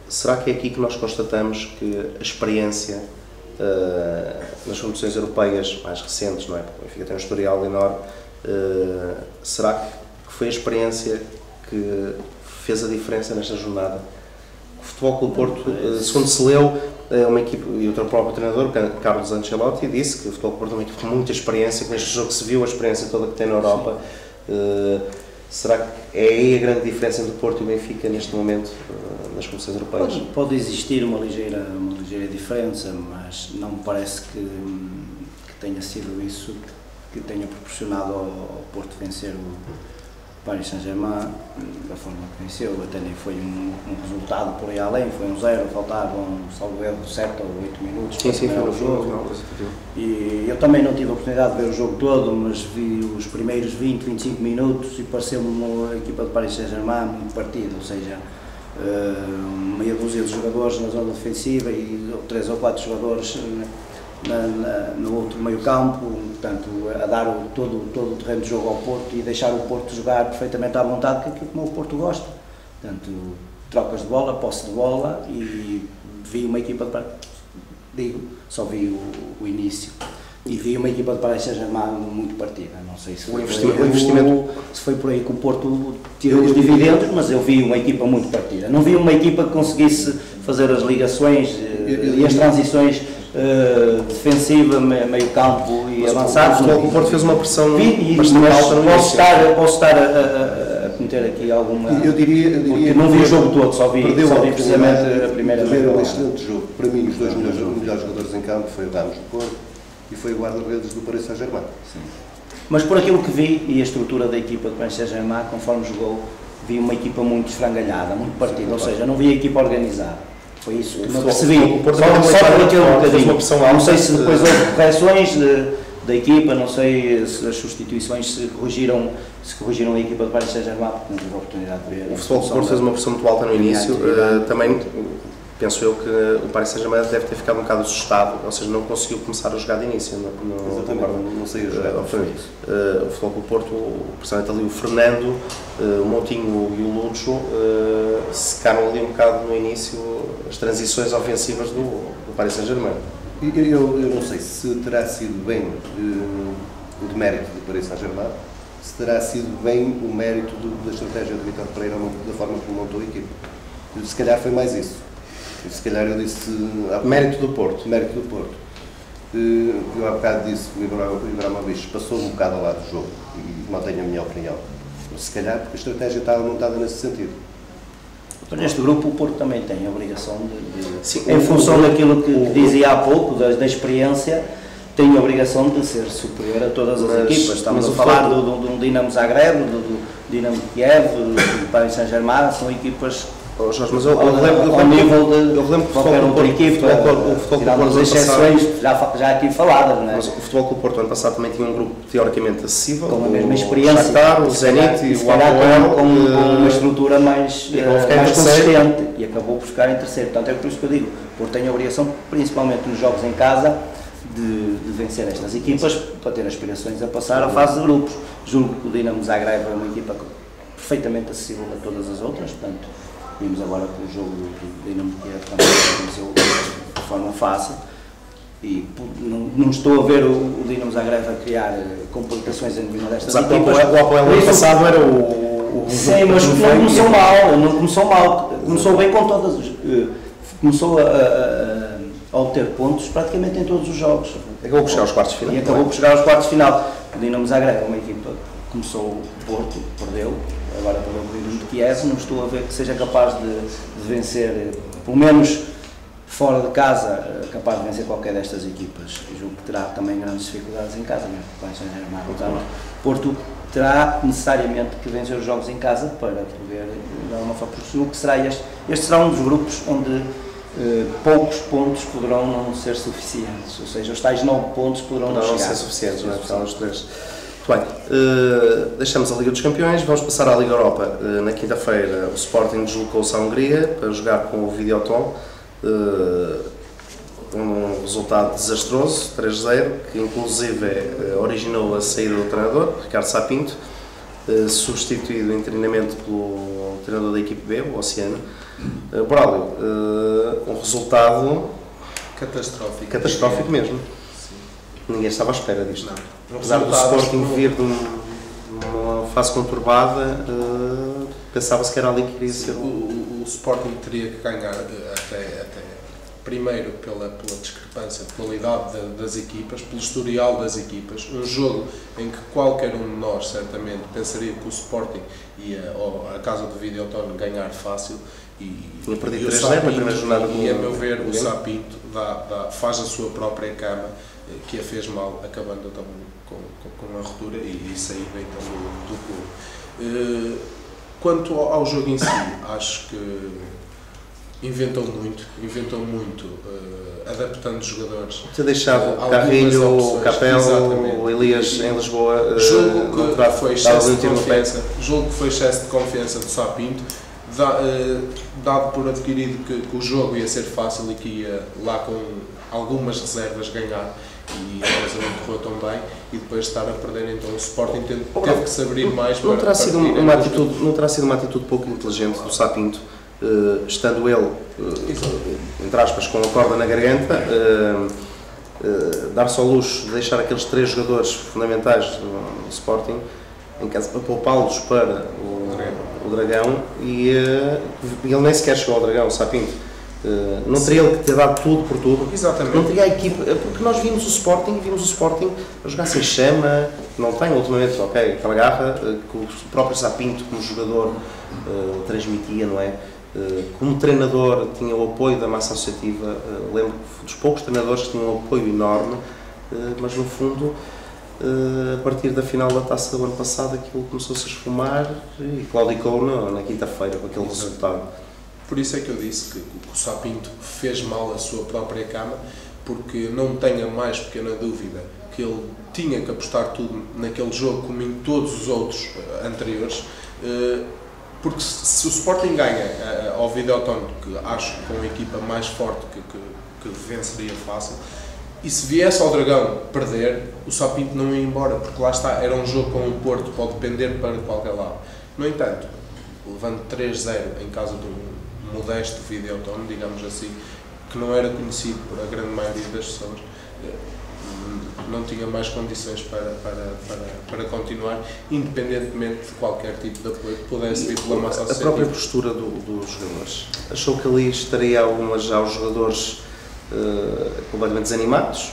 Speaker 1: será que é aqui que nós constatamos que a experiência nas competições europeias mais recentes, não é? Porque o Benfica tem um historial enorme, será que foi a experiência que fez a diferença nesta jornada? O Futebol Clube Porto, segundo se leu, uma equipe, e o próprio treinador, Carlos Ancelotti, disse que o Futebol Clube Porto é uma equipe com muita experiência, que neste jogo se viu a experiência toda que tem na Europa. Será que é aí a grande diferença entre o Porto e o Benfica neste momento nas competições europeias?
Speaker 2: Pode existir uma ligeira diferença, mas não me parece que tenha sido isso que tenha proporcionado ao Porto vencer o Paris Saint-Germain da forma que venceu. Até nem foi um resultado por aí além, foi 1-0, faltavam, salvo erro, 7 ou 8 minutos para terminar o jogo. E eu também não tive a oportunidade de ver o jogo todo, mas vi os primeiros 20, 25 minutos e pareceu-me uma equipa de Paris Saint-Germain muito partida, ou seja, meia dúzia de jogadores na zona defensiva e 3 ou 4 jogadores no outro meio campo, portanto, a dar todo o terreno de jogo ao Porto e deixar o Porto jogar perfeitamente à vontade, que é aquilo como o Porto gosta. Portanto, trocas de bola, posse de bola, e vi uma equipa só vi o início, e vi uma equipa de Paris Saint-Germain muito partida. Não sei se foi por aí que o Porto tirou os dividendos, mas eu vi uma equipa muito partida. Não vi uma equipa que conseguisse fazer as ligações e as transições defensiva, meio campo e avançado.
Speaker 1: O Porto fez uma pressão
Speaker 2: bastante alta no início. Posso estar a cometer aqui alguma...
Speaker 3: Eu diria
Speaker 2: porque não vi o jogo todo, só vi precisamente a primeira vez.
Speaker 3: Um excelente jogo. Para mim, os dois melhores jogadores em campo foi o Ramos do Porto e foi o guarda-redes do Paris Saint-Germain.
Speaker 2: Mas por aquilo que vi e a estrutura da equipa do Paris Saint-Germain, conforme jogou, vi uma equipa muito esfrangalhada, muito partida, ou seja, não vi a equipa organizada. Foi isso que me percebi. Só por aquele bocadinho. Não sei se depois houve correções da equipa, não sei se as substituições se corrigiram a equipa de Paris Saint-Germain, porque não tive a oportunidade de ver.
Speaker 1: O Futebol Porto fez uma pressão muito alta no início, também penso eu que o Paris Saint-Germain deve ter ficado um bocado assustado, ou seja, não conseguiu começar a jogar de início.
Speaker 3: Não saiu a jogar.
Speaker 1: O Futebol Clube do Porto, precisamente ali o Fernando, o Moutinho e o Lucho, secaram ali um bocado no início as transições ofensivas do Paris Saint-Germain.
Speaker 3: Eu não sei se terá sido bem o demérito do Paris Saint-Germain, se terá sido bem o mérito da estratégia de Vítor Pereira, da forma como montou a equipe. Se calhar foi mais isso. Se calhar eu disse...
Speaker 1: Mérito do Porto.
Speaker 3: Mérito do Porto. Eu há bocado disse que o Ibrahimovic passou um bocado ao lado do jogo e mantenho a minha opinião. Mas se calhar porque a estratégia estava montada nesse sentido.
Speaker 2: Neste grupo o Porto também tem a obrigação
Speaker 1: Sim,
Speaker 2: em função daquilo que dizia há pouco, da experiência, tem a obrigação de ser superior a todas as equipas. Estamos a falar do Dinamo Zagreb, do Dinamo Kiev, do Paris Saint-Germain, são equipas
Speaker 1: Jorge, mas eu
Speaker 2: ao nível de
Speaker 1: qualquer outra equipa,
Speaker 2: tirando as exceções já aqui faladas, não é?
Speaker 1: Mas o Futebol Clube do Porto ano passado também tinha um grupo teoricamente acessível,
Speaker 2: com a mesma experiência,
Speaker 1: Shakhtar, o Zenit e o
Speaker 2: Apoel, com uma estrutura mais consistente,
Speaker 1: e
Speaker 2: acabou por ficar em terceiro. Portanto, é por isso que eu digo, o Porto tem a obrigação, principalmente nos jogos em casa, de vencer estas equipas para ter aspirações a passar à fase de grupos. Julgo que o Dinamo Zagreb é uma equipa perfeitamente acessível a todas as outras, portanto, vimos agora que o jogo do Dinamo Kiev também aconteceu de forma fácil e não estou a ver o Dinamo Zagreb a criar complicações em nenhuma destas equipas.
Speaker 1: O Apoel ano passado era o
Speaker 2: sim, mas não começou mal, começou bem com todas as... Começou a obter pontos praticamente em todos os jogos.
Speaker 1: Acabou por chegar aos quartos de final.
Speaker 2: E acabou por chegar aos quartos de final. O Dinamo Zagreb é uma equipa que começou o Porto, perdeu, agora perdeu o Dinamo de Kiev, não estou a ver que seja capaz de vencer, pelo menos fora de casa, capaz de vencer qualquer destas equipas. Eu julgo que terá também grandes dificuldades em casa, mesmo com o Saint-Germain. Portanto, Porto terá necessariamente que vencer os jogos em casa para poder dar uma forma. Julgo que será este será um dos grupos onde poucos pontos poderão não ser suficientes, ou seja, os tais 9 pontos poderão não chegar.
Speaker 1: Não ser suficientes, não é? São os 3. Muito bem, deixamos a Liga dos Campeões, vamos passar à Liga Europa. Na quinta-feira o Sporting deslocou-se à Hungria para jogar com o Videoton, um resultado desastroso, 3-0, que inclusive originou a saída do treinador, Ricardo Sapinto, substituído internamente pelo treinador da equipe B, o Oceano. Braulio, um resultado catastrófico mesmo.
Speaker 5: Sim.
Speaker 1: Ninguém estava à espera disto.
Speaker 5: Não.
Speaker 1: Apesar do Sporting vir de uma fase conturbada, pensava-se que era ali que queria ser.
Speaker 5: O Sporting teria que ganhar até primeiro pela discrepância de qualidade das equipas, pelo historial das equipas, um jogo em que qualquer um de nós certamente pensaria que o Sporting ia à casa do Videoton ganhar fácil e
Speaker 1: tinha perdido
Speaker 5: o
Speaker 1: 3-0 na primeira
Speaker 5: Sapinto,
Speaker 1: jornada
Speaker 5: e a meu ver o Sapinto faz a sua própria cama, que a fez mal, acabando então com a ruptura e saindo então do clube. Quanto ao jogo em si, acho que inventou muito, adaptando os jogadores.
Speaker 1: Ter deixado o Carrilho, o Capel, o Elias em Lisboa,
Speaker 5: julgo que foi excesso de confiança do Sapinto, dado por adquirido que o jogo ia ser fácil e que ia lá com algumas reservas ganhar, e a coisa não correu tão bem, e depois estar a perder, então o Sporting teve que se abrir mais para...
Speaker 1: Não terá sido uma atitude pouco inteligente do Sapinto, estando ele, entre aspas, com a corda na garganta, dar-se ao luxo de deixar aqueles 3 jogadores fundamentais do Sporting em casa para poupá-los para o Dragão, e ele nem sequer chegou ao Dragão, o Sapinto. Não teria ele que ter dado tudo por tudo.
Speaker 5: Exatamente.
Speaker 1: Não teria a equipa, porque nós vimos o Sporting a jogar sem chama, não tem ultimamente, ok, aquela garra que o próprio Sapinto como jogador transmitia, não é? Como treinador tinha o apoio da massa associativa, lembro dos poucos treinadores que tinham um apoio enorme, mas no fundo, a partir da final da Taça do ano passado, aquilo começou-se a esfumar e claudicou na quinta-feira com aquele resultado.
Speaker 5: Por isso é que eu disse que o Sapinto fez mal a sua própria cama, porque não tenho a mais pequena dúvida que ele tinha que apostar tudo naquele jogo, como em todos os outros anteriores. porque se o Sporting ganha ao Videoton, que acho que com a equipa mais forte que venceria fácil, e se viesse ao Dragão perder, o Sapinto não ia embora, porque lá está, era um jogo com o Porto, pode depender para qualquer lado. No entanto, levando 3-0 em casa de um modesto Videoton, digamos assim, que não era conhecido por a grande maioria das pessoas, não tinha mais condições para continuar, independentemente de qualquer tipo de apoio que pudesse vir pela massa associativa.
Speaker 1: A própria postura dos jogadores, achou que ali estaria já os jogadores completamente desanimados?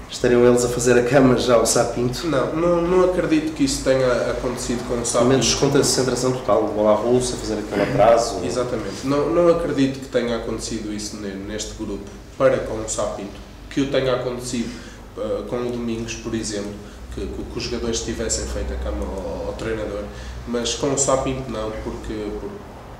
Speaker 1: Estariam eles a fazer a cama já ao Sapinto?
Speaker 5: Não acredito que isso tenha acontecido com o Sapinto.
Speaker 1: Menos concentração total, de bola à russa, fazer aquele atraso?
Speaker 5: Exatamente. Não acredito que tenha acontecido isso neste grupo para com o Sapinto. Que o tenha acontecido com o Domingos, por exemplo, que os jogadores tivessem feito a cama ao treinador, mas com o Sapinto não, porque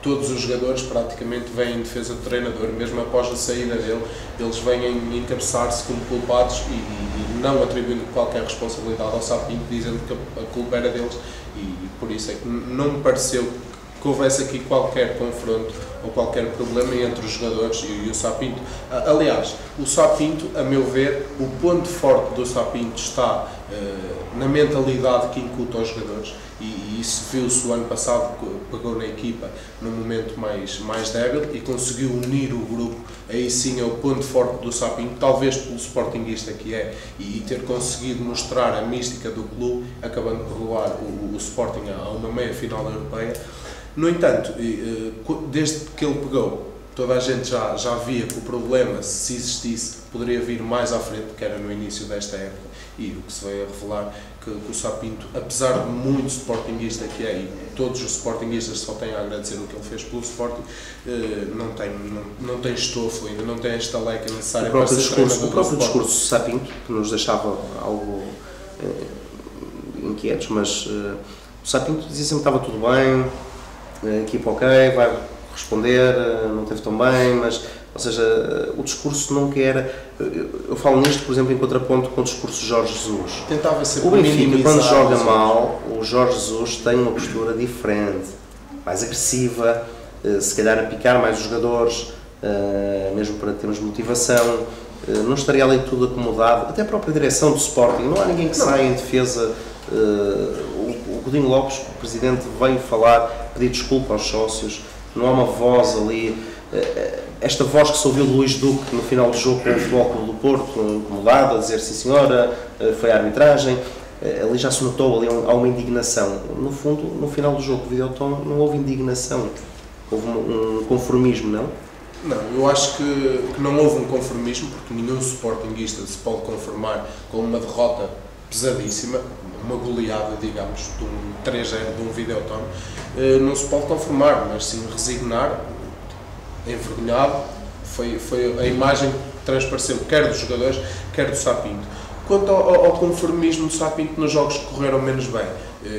Speaker 5: todos os jogadores praticamente vêm em defesa do treinador, mesmo após a saída dele, eles vêm encabeçar-se como culpados e não atribuindo qualquer responsabilidade ao Sapinto, dizendo que a culpa era deles, e por isso é que não me pareceu que houvesse aqui qualquer confronto ou qualquer problema entre os jogadores e o Sapinto. Aliás, o Sapinto, a meu ver, o ponto forte do Sapinto está na mentalidade que incuta aos jogadores, e isso viu-se o ano passado, pegou na equipa num momento mais débil e conseguiu unir o grupo. Aí sim é o ponto forte do Sapinto, talvez pelo sportinguista que é, e ter conseguido mostrar a mística do clube, acabando por levar o Sporting a uma meia-final europeia. No entanto, desde que ele pegou, toda a gente já via que o problema, se existisse, poderia vir mais à frente, que era no início desta época, e o que se veio a revelar que o Sapinto, apesar de muito sportinguista que é, e todos os sportinguistas só têm a agradecer o que ele fez pelo Sporting, não tem estofo ainda, não tem esta leca necessária para ser treinador do Sporting.
Speaker 1: O próprio discurso do Sapinto, que nos deixava algo inquietos, mas o Sapinto dizia sempre que estava tudo bem, a equipa ok, vai responder, não teve tão bem, mas, ou seja, o discurso nunca era... Eu falo nisto, por exemplo, em contraponto com o discurso de Jorge Jesus.
Speaker 5: Tentava ser
Speaker 1: o Benfica, quando joga mal, o Jorge Jesus tem uma postura diferente, mais agressiva, se calhar a picar mais os jogadores, mesmo para termos motivação. Não estaria ali tudo acomodado, até a própria direção do Sporting, não há ninguém que saia em defesa. O Godinho Lopes, o presidente, veio falar, pedir desculpa aos sócios, não há uma voz ali, esta voz que se ouviu de Luís Duque no final do jogo com o Futebol Clube do Porto, incomodado, a dizer sim senhora, foi a arbitragem, ali já se notou, ali há uma indignação. No fundo, no final do jogo do Videoton não houve indignação, houve um conformismo, não?
Speaker 5: Não, eu acho que não houve um conformismo, porque nenhum sportinguista se pode conformar com uma derrota pesadíssima, uma goleada, digamos, de um 3-0 de um Videoton, não se pode conformar, mas sim resignar, envergonhado. Foi a imagem que transpareceu, quer dos jogadores, quer do Sapinto. Quanto ao conformismo do Sapinto nos jogos que correram menos bem,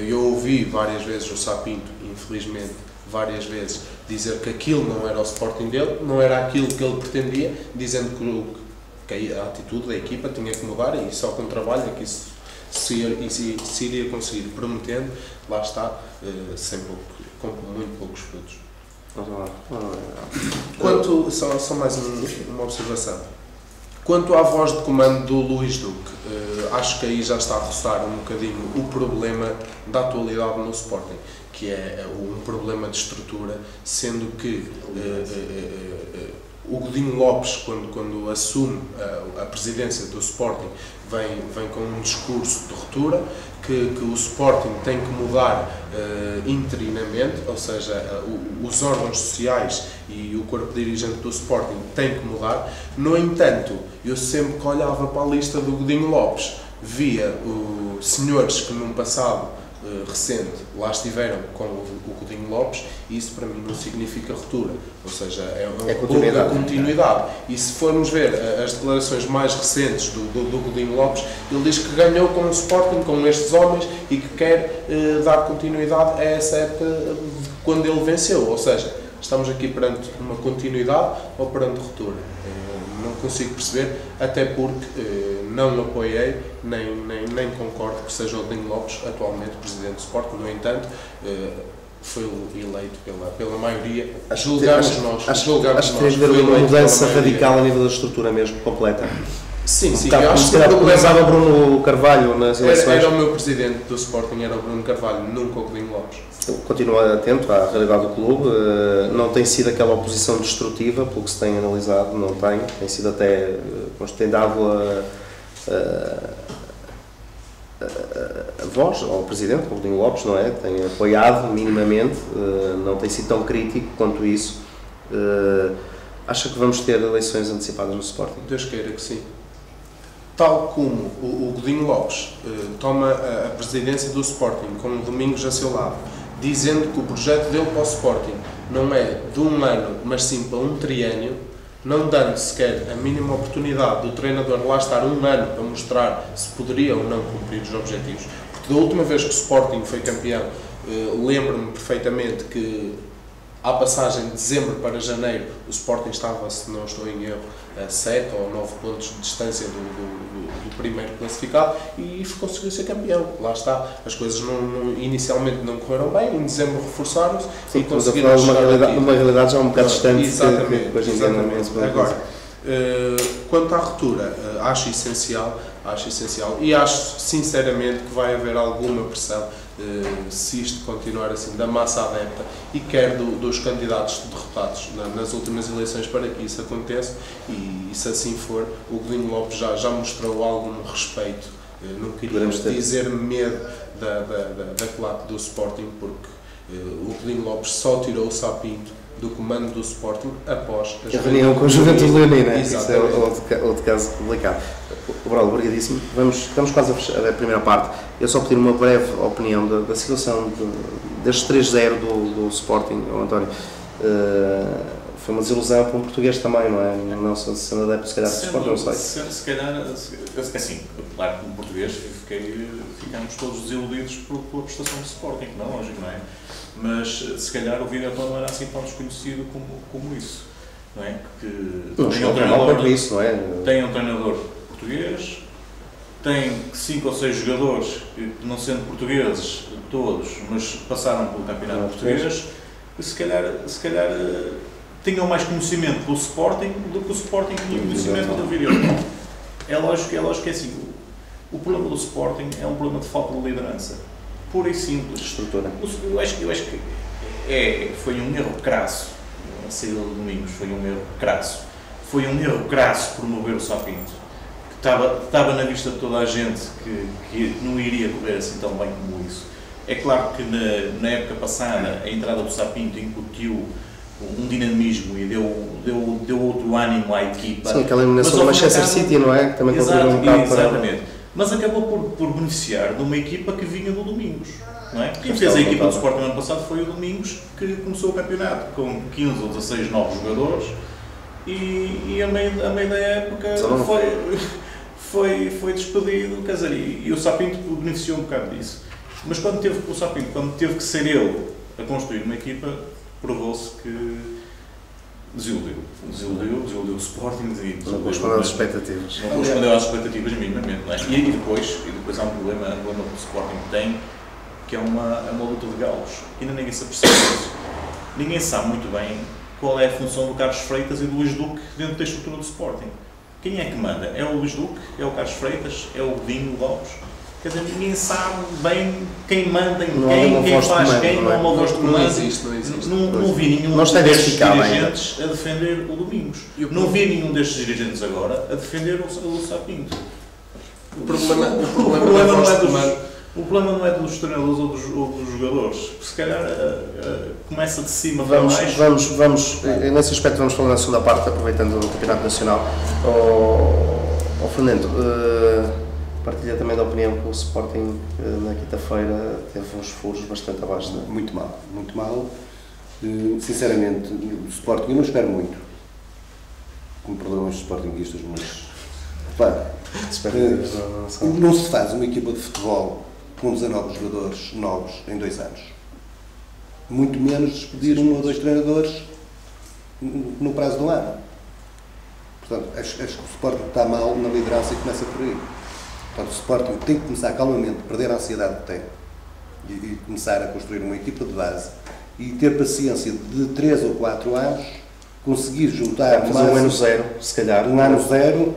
Speaker 5: eu ouvi várias vezes o Sapinto, infelizmente, várias vezes, dizer que aquilo não era o Sporting dele, não era aquilo que ele pretendia, dizendo que a atitude da equipa tinha que mudar, e só com trabalho é que isso se iria conseguir, prometendo, lá está, com muito poucos frutos. Quanto, só mais uma observação. Quanto à voz de comando do Luís Duque, acho que aí já está a roçar um bocadinho o problema da atualidade no Sporting, que é um problema de estrutura, sendo que o Godinho Lopes, quando assume a presidência do Sporting, vem com um discurso de ruptura, que o Sporting tem que mudar interinamente, ou seja, os órgãos sociais e o corpo dirigente do Sporting tem que mudar. No entanto, eu sempre que olhava para a lista do Godinho Lopes, via senhores que num passado recente lá estiveram com o Godinho Lopes, e isso para mim não significa ruptura, ou seja, é uma continuidade. E se formos ver as declarações mais recentes do Godinho Lopes, ele diz que ganhou com o Sporting, com estes homens, e que quer dar continuidade a essa época quando ele venceu, ou seja, estamos aqui perante uma continuidade ou perante ruptura. Não consigo perceber, até porque não apoiei, nem concordo que seja o Godinho Lopes atualmente presidente do Sporting. No entanto, foi eleito pela maioria.
Speaker 1: Acho
Speaker 5: Julgamos
Speaker 1: que
Speaker 5: nós.
Speaker 1: Acho que tem de haver uma mudança radical a nível da estrutura mesmo, completa.
Speaker 5: Sim, sim.
Speaker 1: Eu acho que utilizava o Bruno Carvalho nas eleições.
Speaker 5: Era o meu presidente do Sporting, era o Bruno Carvalho, nunca o Godinho Lopes.
Speaker 1: Eu continuo atento à realidade do clube, não tem sido aquela oposição destrutiva, pelo que se tem analisado, não tem sido até, tem dado a voz ao Presidente, ao Godinho Lopes, não é? Tem apoiado minimamente, não tem sido tão crítico quanto isso. Acha que vamos ter eleições antecipadas no Sporting?
Speaker 5: Deus queira que sim. Tal como o Godinho Lopes toma a presidência do Sporting com o Domingos a seu lado, dizendo que o projeto dele para o Sporting não é de um ano, mas sim para um triênio, não dando sequer a mínima oportunidade do treinador lá estar um ano para mostrar se poderia ou não cumprir os objetivos. Porque da última vez que o Sporting foi campeão, lembro-me perfeitamente que à passagem de dezembro para janeiro, o Sporting estava, se não estou em erro, a 7 ou 9 pontos de distância do primeiro classificado e conseguiu ser campeão. Lá está. As coisas inicialmente não correram bem, em dezembro reforçaram-se e conseguiram chegar
Speaker 1: numa realidade já um bocado distante.
Speaker 5: Exatamente.
Speaker 1: Exatamente.
Speaker 5: Agora, quanto à ruptura, acho essencial e acho sinceramente que vai haver alguma pressão se isto continuar assim, da massa adepta e quer dos candidatos derrotados nas últimas eleições para que isso aconteça e se assim for, o Godinho Lopes já mostrou algum respeito, não queria dizer medo da claque do Sporting, porque o Godinho Lopes só tirou o Sapinto do comando do Sporting após
Speaker 1: a reunião com a Juventude Leonina. Isso é outro caso complicado. Braulio, obrigadíssimo. Estamos quase a fechar a primeira parte. Eu só pedir uma breve opinião da situação deste 3-0 do Sporting, António. Foi uma desilusão para um português também, não é? Não sei se anda adepto, se calhar, do Sporting, não sei.
Speaker 4: Se calhar, assim, claro que como português ficamos todos desiludidos pela prestação do Sporting, não é lógico, não é? Mas se calhar o Videoton não era assim tão desconhecido como isso, não é? Tem um treinador português, tem 5 ou 6 jogadores que, não sendo portugueses todos, mas passaram pelo campeonato português, que se calhar tinham mais conhecimento do Sporting do que o Sporting tinha conhecimento do Videoton. É lógico que é assim, o problema do Sporting é um problema de falta de liderança. Pura e simples.
Speaker 1: Estrutura.
Speaker 4: Eu acho que foi um erro crasso. A saída do Domingos foi um erro crasso. Foi um erro crasso promover o Sapinto. Que estava na vista de toda a gente que não iria correr assim tão bem como isso. É claro que na época passada a entrada do Sapinto incutiu um dinamismo e deu outro ânimo à equipa.
Speaker 1: Sim, aquela eliminação do Manchester City, não é? Que também contribuiu um bocado
Speaker 4: exatamente. Mas acabou por beneficiar de uma equipa que vinha do Domingos, não é? Quem fez a equipa do Sporting no ano passado foi o Domingos, que começou o campeonato com 15 ou 16 novos jogadores e a meio da época foi despedido, quer dizer, e o Sapinto beneficiou um bocado disso. Mas quando teve que ser ele a construir uma equipa, provou-se que desiludiu o Sporting e
Speaker 1: não correspondeu às expectativas.
Speaker 4: Não correspondeu às expectativas minimamente, não é? E depois há um problema que o Sporting tem, que é uma luta de galos. Ainda ninguém se apercebe disso. Ninguém sabe muito bem qual é a função do Carlos Freitas e do Luís Duque dentro da estrutura do Sporting. Quem é que manda? É o Luís Duque? É o Carlos Freitas? É o Godinho Lopes? Quer dizer, ninguém sabe bem quem manda, quem faz quem, não há uma voz de comando. Não existe. Não vi nenhum destes dirigentes a defender o Domingos. Não vi nenhum destes dirigentes agora a defender o Sapinto. O problema não é dos treinadores ou dos jogadores. Se calhar começa de cima para baixo.
Speaker 1: Vamos, nesse aspecto vamos falar na segunda parte, aproveitando o Campeonato Nacional. Fernando, partilha também da opinião que o Sporting na quinta-feira teve uns furos bastante abaixo, não é?
Speaker 3: Muito mal. Sinceramente, o Sporting, eu não espero muito. Com problemas sportinguistas, mas não se faz uma equipa de futebol com 19 jogadores novos em 2 anos. Muito menos despedir 1 ou 2 treinadores no prazo de um ano. Portanto, acho que o Sporting está mal na liderança e começa por aí. Portanto, o Sporting tem que começar calmamente a perder a ansiedade que tem e começar a construir uma equipa de base e ter paciência de 3 ou 4 anos, conseguir juntar
Speaker 1: fazer um ano zero, se calhar.
Speaker 3: Um ano zero,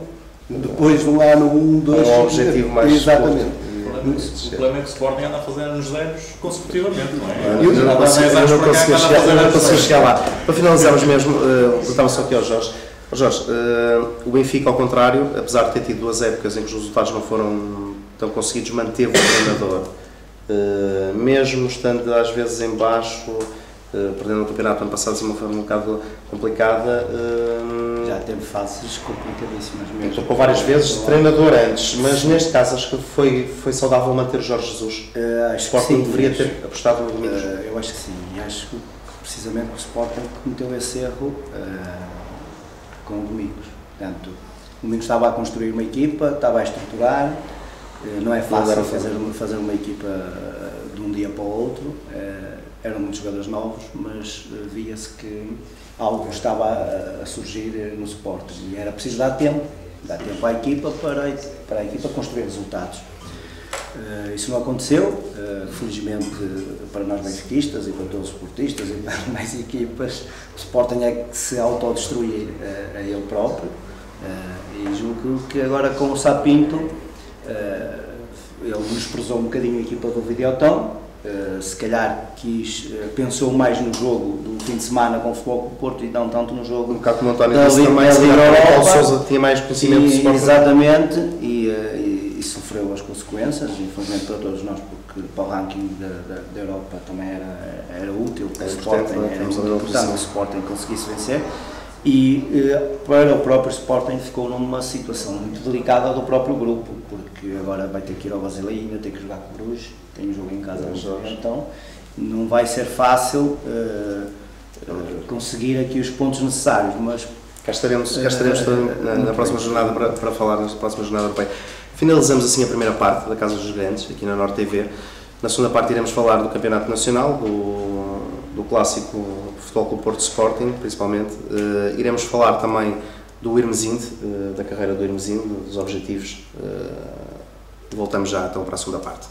Speaker 3: depois de um ano 1, 2,
Speaker 1: é um objetivo mais
Speaker 3: exatamente.
Speaker 4: O problema é que o Sporting anda a fazer anos zeros consecutivamente, não é?
Speaker 1: Eu não consigo chegar lá. Para finalizarmos mesmo, voltava só aqui ao Jorge. Jorge, o Benfica, ao contrário, apesar de ter tido 2 épocas em que os resultados não foram tão conseguidos, manteve o treinador. Mesmo estando às vezes em baixo, perdendo o campeonato ano passado de uma forma um bocado complicada.
Speaker 2: Já teve fases complicadíssimas mesmo.
Speaker 1: Tocou várias vezes de treinador antes, mas neste caso acho que foi saudável manter o Jorge Jesus.
Speaker 2: Acho
Speaker 1: o
Speaker 2: que
Speaker 1: Sporting
Speaker 2: sim,
Speaker 1: deveria ter apostado no Domingos.
Speaker 2: eu acho que sim, e acho que precisamente o Sporting cometeu esse erro com o Domingos. Portanto, o Domingos estava a construir uma equipa, estava a estruturar, não é fácil fazer uma equipa de um dia para o outro, eram muitos jogadores novos, mas via-se que algo estava a surgir no Sporting e era preciso dar tempo à equipa para a equipa construir resultados. Isso não aconteceu, felizmente para nós benfiquistas e para todos os esportistas e para as mais equipas, o Sporting é que se autodestruir a ele próprio, e julgo que agora com o Sapinto ele desprezou um bocadinho a equipa do Videoton, se calhar pensou mais no jogo do fim de semana com o Futebol Clube do Porto e não tanto no jogo
Speaker 1: um bocado como o António
Speaker 2: da
Speaker 1: disse também,
Speaker 2: Liga
Speaker 1: Paulo Sousa tinha mais conhecimento do Sporting.
Speaker 2: Exatamente, e sofreu as consequências, infelizmente para todos nós, porque para o ranking da Europa também era útil para o Sporting, era muito importante que o Sporting conseguisse vencer. E para o próprio Sporting ficou numa situação muito delicada do próprio grupo, porque agora vai ter que ir ao Basileia, ainda tem que jogar com o Bruges, tem um jogo em casa, então não vai ser fácil conseguir aqui os pontos necessários, mas
Speaker 1: cá estaremos na próxima jornada para falar na próxima jornada europeia. Finalizamos assim a primeira parte da Casa dos Grandes, aqui na Norte TV. Na segunda parte iremos falar do Campeonato Nacional, do clássico Futebol Clube Porto Sporting, principalmente. Iremos falar também do Irmesinde, da carreira do Irmesinde, dos objetivos. Voltamos já então para a segunda parte.